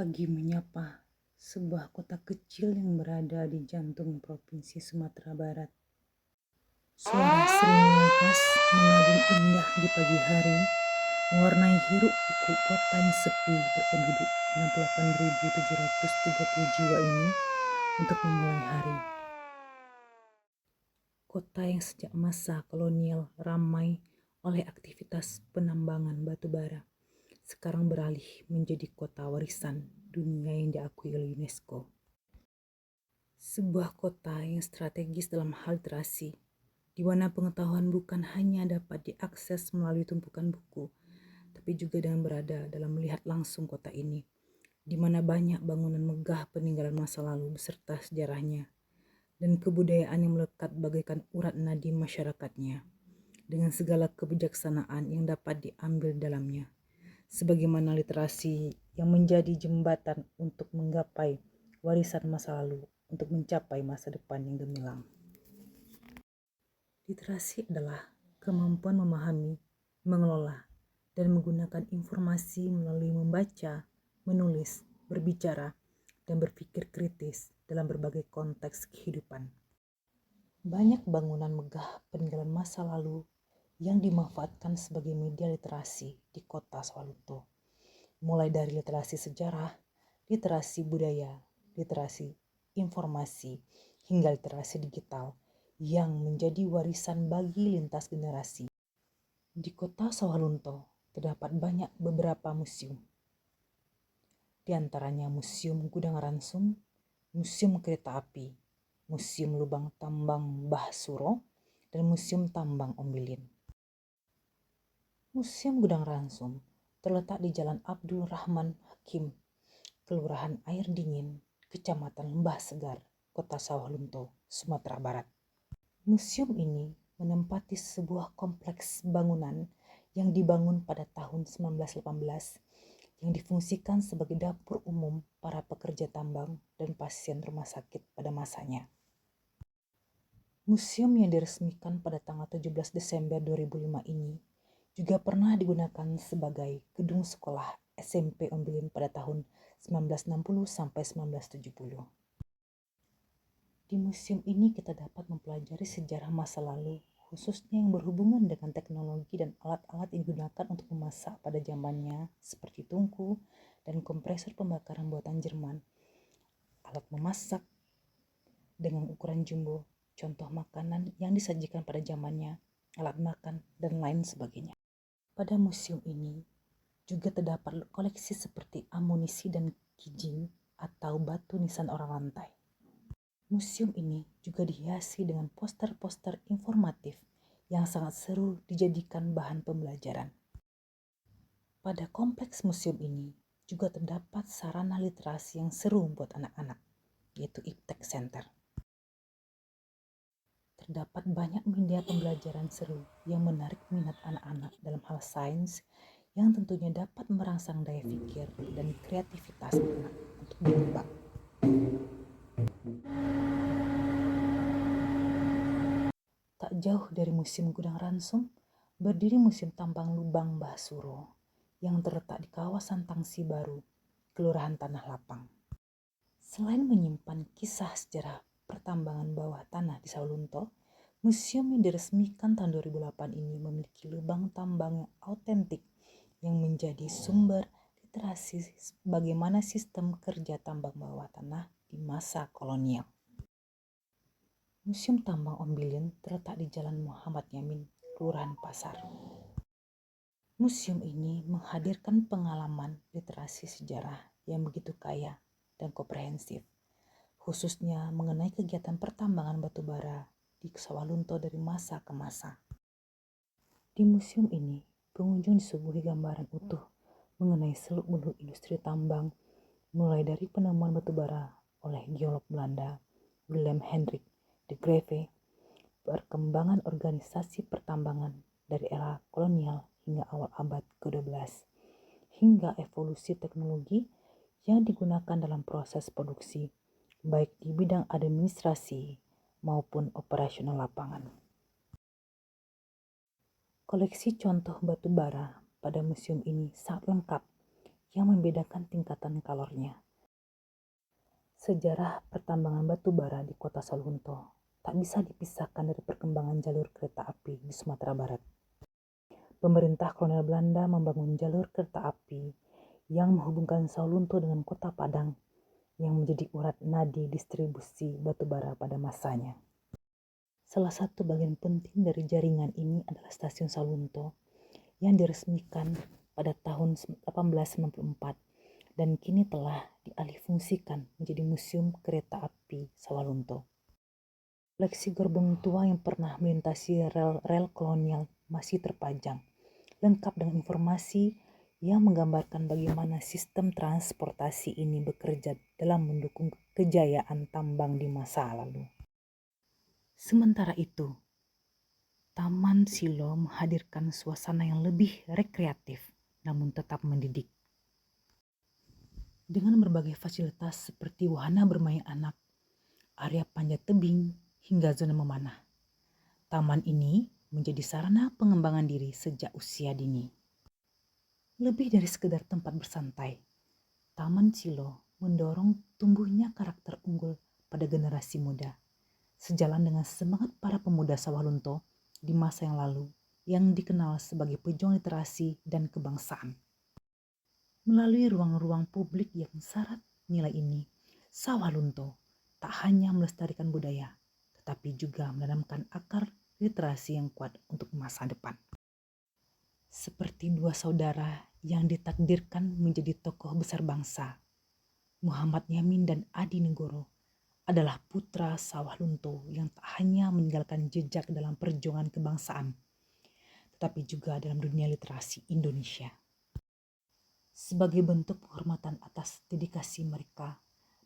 Pagi menyapa sebuah kota kecil yang berada di jantung Provinsi Sumatera Barat. Suara serunya khas mengagum indah di pagi hari, mewarnai hiruk pikuk kota yang sepi berpenduduk 68.730 jiwa ini untuk memulai hari. Kota yang sejak masa kolonial ramai oleh aktivitas penambangan batu bara, sekarang beralih menjadi kota warisan dunia yang diakui oleh UNESCO. Sebuah kota yang strategis dalam hal literasi, di mana pengetahuan bukan hanya dapat diakses melalui tumpukan buku, tapi juga dengan berada dalam melihat langsung kota ini, di mana banyak bangunan megah peninggalan masa lalu beserta sejarahnya, dan kebudayaan yang melekat bagaikan urat nadi masyarakatnya, dengan segala kebijaksanaan yang dapat diambil dalamnya, sebagaimana literasi yang menjadi jembatan untuk menggapai warisan masa lalu untuk mencapai masa depan yang gemilang. Literasi adalah kemampuan memahami, mengelola, dan menggunakan informasi melalui membaca, menulis, berbicara, dan berpikir kritis dalam berbagai konteks kehidupan. Banyak bangunan megah peninggalan masa lalu yang dimanfaatkan sebagai media literasi di kota Sawalunto, mulai dari literasi sejarah, literasi budaya, literasi informasi, hingga literasi digital yang menjadi warisan bagi lintas generasi. Di kota Sawalunto terdapat beberapa museum. Di antaranya Museum Gudang Ransum, Museum Kereta Api, Museum Lubang Tambang Mbah Suro, dan Museum Tambang Ombilin. Museum Gudang Ransum terletak di Jalan Abdul Rahman Hakim, Kelurahan Air Dingin, Kecamatan Lembah Segar, Kota Sawalunto, Sumatera Barat. Museum ini menempati sebuah kompleks bangunan yang dibangun pada tahun 1918 yang difungsikan sebagai dapur umum para pekerja tambang dan pasien rumah sakit pada masanya. Museum yang diresmikan pada tanggal 17 Desember 2005 ini juga pernah digunakan sebagai gedung sekolah SMP Ombilin pada tahun 1960 sampai 1970. Di museum ini kita dapat mempelajari sejarah masa lalu, khususnya yang berhubungan dengan teknologi dan alat-alat yang digunakan untuk memasak pada zamannya, seperti tungku dan kompresor pembakaran buatan Jerman, alat memasak dengan ukuran jumbo, contoh makanan yang disajikan pada zamannya, alat makan, dan lain sebagainya. Pada museum ini juga terdapat koleksi seperti amunisi dan kijing atau batu nisan orang rantai. Museum ini juga dihiasi dengan poster-poster informatif yang sangat seru dijadikan bahan pembelajaran. Pada kompleks museum ini juga terdapat sarana literasi yang seru buat anak-anak, yaitu Iptek Center. Terdapat banyak media pembelajaran seru yang menarik minat anak-anak dalam hal sains, yang tentunya dapat merangsang daya pikir dan kreativitas anak untuk berkembang. Tak jauh dari Museum Gudang Ransum, berdiri Museum Tambang Lubang Mbah Suro yang terletak di kawasan Tangsi Baru, Kelurahan Tanah Lapang. Selain menyimpan kisah sejarah pertambangan bawah tanah di Sawalunto, museum yang diresmikan tahun 2008 ini memiliki lubang tambang yang autentik yang menjadi sumber literasi bagaimana sistem kerja tambang bawah tanah di masa kolonial. Museum Tambang Ombilin terletak di Jalan Muhammad Yamin, Kelurahan Pasar. Museum ini menghadirkan pengalaman literasi sejarah yang begitu kaya dan komprehensif, khususnya mengenai kegiatan pertambangan batu bara di Sawalunto dari masa ke masa. Di museum ini, pengunjung disuguhi gambaran utuh mengenai seluk-beluk industri tambang, mulai dari penemuan batu bara oleh geolog Belanda Willem Hendrik de Greve, perkembangan organisasi pertambangan dari era kolonial hingga awal abad ke-12, hingga evolusi teknologi yang digunakan dalam proses produksi, baik di bidang administrasi maupun operasional lapangan. Koleksi contoh batu bara pada museum ini sangat lengkap, yang membedakan tingkatan kalornya. Sejarah pertambangan batu bara di kota Sawalunto tak bisa dipisahkan dari perkembangan jalur kereta api di Sumatera Barat. Pemerintah kolonial Belanda membangun jalur kereta api yang menghubungkan Sawalunto dengan kota Padang yang menjadi urat nadi distribusi batu bara pada masanya. Salah satu bagian penting dari jaringan ini adalah stasiun Sawalunto yang diresmikan pada tahun 1894 dan kini telah dialihfungsikan menjadi Museum Kereta Api Sawalunto. Koleksi gerbong tua yang pernah melintasi rel kolonial masih terpajang, lengkap dengan informasi yang menggambarkan bagaimana sistem transportasi ini bekerja dalam mendukung kejayaan tambang di masa lalu. Sementara itu, Taman Silo menghadirkan suasana yang lebih rekreatif namun tetap mendidik. Dengan berbagai fasilitas seperti wahana bermain anak, area panjat tebing, hingga zona memanah. Taman ini menjadi sarana pengembangan diri sejak usia dini. Lebih dari sekedar tempat bersantai, Taman Silo mendorong tumbuhnya karakter unggul pada generasi muda, sejalan dengan semangat para pemuda Sawalunto di masa yang lalu yang dikenal sebagai pejuang literasi dan kebangsaan. Melalui ruang-ruang publik yang syarat nilai ini, Sawalunto tak hanya melestarikan budaya, tetapi juga menanamkan akar literasi yang kuat untuk masa depan. Seperti dua saudara yang ditakdirkan menjadi tokoh besar bangsa, Muhammad Yamin dan Adi Negoro adalah putra Sawalunto yang tak hanya meninggalkan jejak dalam perjuangan kebangsaan, tetapi juga dalam dunia literasi Indonesia. Sebagai bentuk penghormatan atas dedikasi mereka,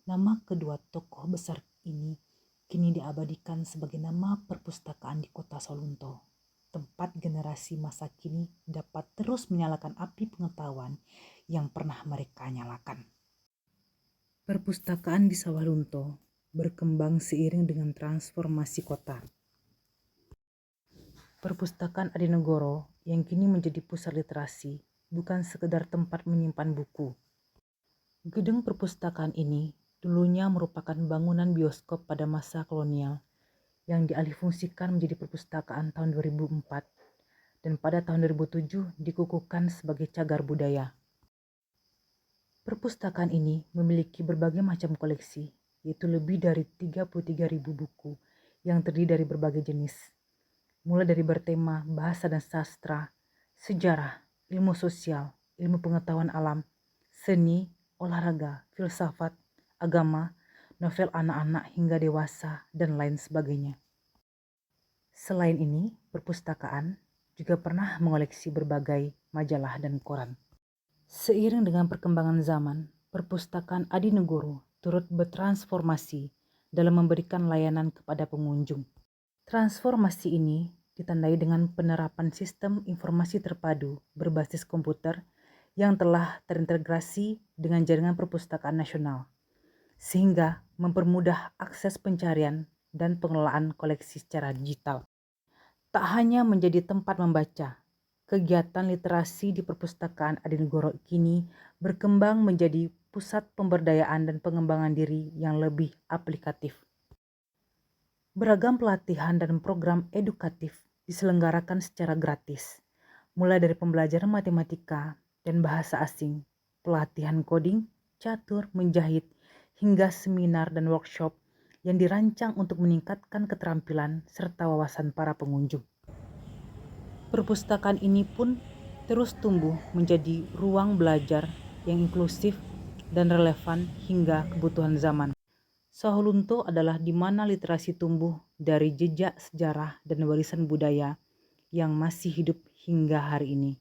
nama kedua tokoh besar ini kini diabadikan sebagai nama perpustakaan di kota Sawalunto, tempat generasi masa kini dapat terus menyalakan api pengetahuan yang pernah mereka nyalakan. Perpustakaan di Sawalunto berkembang seiring dengan transformasi kota. Perpustakaan Adi Negoro yang kini menjadi pusat literasi bukan sekedar tempat menyimpan buku. Gedung perpustakaan ini dulunya merupakan bangunan bioskop pada masa kolonial yang dialihfungsikan menjadi perpustakaan tahun 2004 dan pada tahun 2007 dikukuhkan sebagai cagar budaya. Perpustakaan ini memiliki berbagai macam koleksi, yaitu lebih dari 33.000 buku yang terdiri dari berbagai jenis, mulai dari bertema bahasa dan sastra, sejarah, ilmu sosial, ilmu pengetahuan alam, seni, olahraga, filsafat, agama, novel anak-anak hingga dewasa, dan lain sebagainya. Selain ini, perpustakaan juga pernah mengoleksi berbagai majalah dan koran. Seiring dengan perkembangan zaman, perpustakaan Adi Negoro turut bertransformasi dalam memberikan layanan kepada pengunjung. Transformasi ini ditandai dengan penerapan sistem informasi terpadu berbasis komputer yang telah terintegrasi dengan jaringan perpustakaan nasional, sehingga mempermudah akses pencarian dan pengelolaan koleksi secara digital. Tak hanya menjadi tempat membaca, kegiatan literasi di perpustakaan Adi Negoro kini berkembang menjadi pusat pemberdayaan dan pengembangan diri yang lebih aplikatif. Beragam pelatihan dan program edukatif diselenggarakan secara gratis, mulai dari pembelajaran matematika dan bahasa asing, pelatihan coding, catur, menjahit, hingga seminar dan workshop yang dirancang untuk meningkatkan keterampilan serta wawasan para pengunjung. Perpustakaan ini pun terus tumbuh menjadi ruang belajar yang inklusif dan relevan hingga kebutuhan zaman. Sawalunto adalah di mana literasi tumbuh dari jejak sejarah dan warisan budaya yang masih hidup hingga hari ini.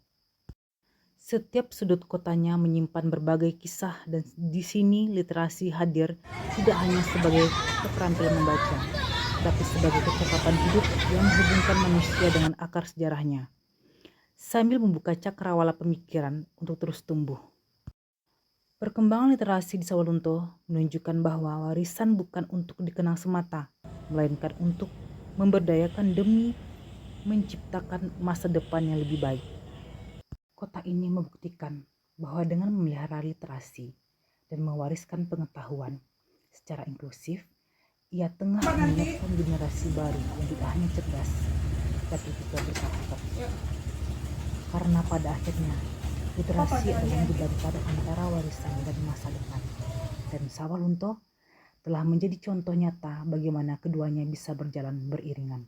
Setiap sudut kotanya menyimpan berbagai kisah dan di sini literasi hadir tidak hanya sebagai keterampilan membaca, tapi sebagai kecakapan hidup yang menghubungkan manusia dengan akar sejarahnya, sambil membuka cakrawala pemikiran untuk terus tumbuh. Perkembangan literasi di Sawalunto menunjukkan bahwa warisan bukan untuk dikenang semata, melainkan untuk memberdayakan demi menciptakan masa depan yang lebih baik. Kota ini membuktikan bahwa dengan memelihara literasi dan mewariskan pengetahuan secara inklusif, ia tengah menyiapkan generasi baru yang tidak hanya cerdas, tapi juga berkarakter. Karena pada akhirnya, literasi adalah jembatan antara warisan dan masa depan. Dan Sawalunto telah menjadi contoh nyata bagaimana keduanya bisa berjalan beriringan.